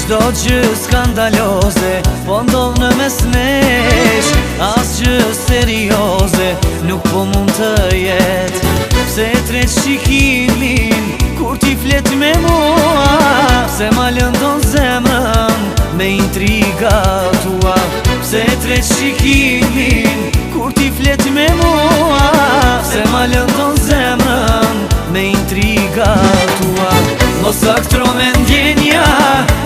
Çdo gjë skandaloze po ndodh në mes nesh, asgjë serioze nuk po mund të jetë. Pse tret shikimin kur ti flet me mua, pse ma lëndon zemrën me intriga tua. Pse tret shikimin kur ti flet me mua, pse ma lëndon zemrën me intriga tua. Mos aktro me ndjenja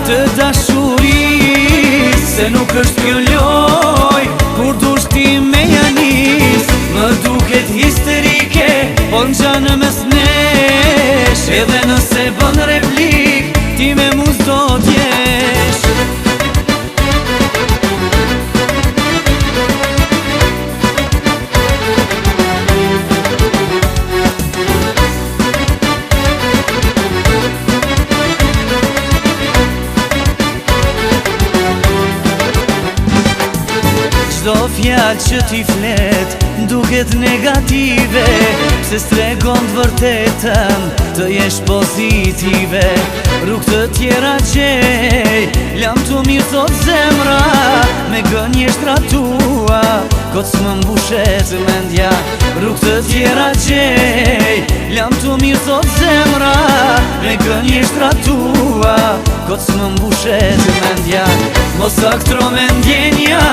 të dashuris, se nuk është kjo loj kur dush ti me janis. Më duket histerike, po n'gjanë mes nesh, edhe nëse bën replik, ti me mu s'do t'jesh. Çdo fjallë që ti flet duket negative, pse stregon të vërtetën të jesh pozitive. Rrugë të tjera gjej, lam të mirë thot zemra, me gënjeshtra tua, kot s'më mbushet mendja. Rrugë të tjera gjej, lam të mirë thot zemra, me gënjeshtra tua, kot s'më mbushet mendja. Mos aktro me ndjenja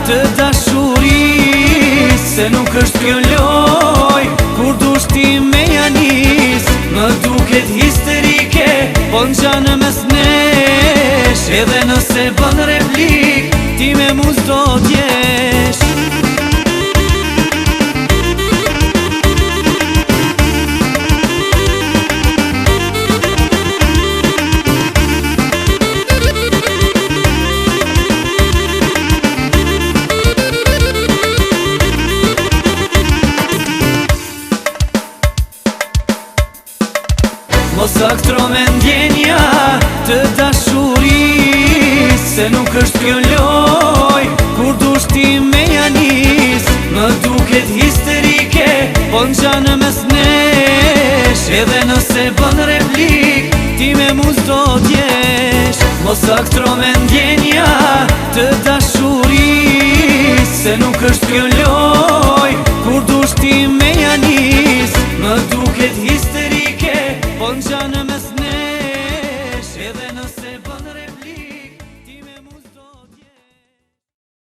të dashuris, se nuk është kjo loj kur dush ti me janis. Më duket histerike, po n'gjanë mes nesh, edhe nëse bën replik, ti me mu s'do t'jesh. Mos aktro me ndjenja të dashuris, se nuk është kjo loj kur dush ti me janis. Më duket histerike, po n'gjanë mes nesh, edhe nëse bën replik, ti me mu s'do t'jesh. Mos aktro me ndjenja të dashuris, se nuk është kjo loj kur dush ti me janis. Më duket histerike, po n'gjanë mes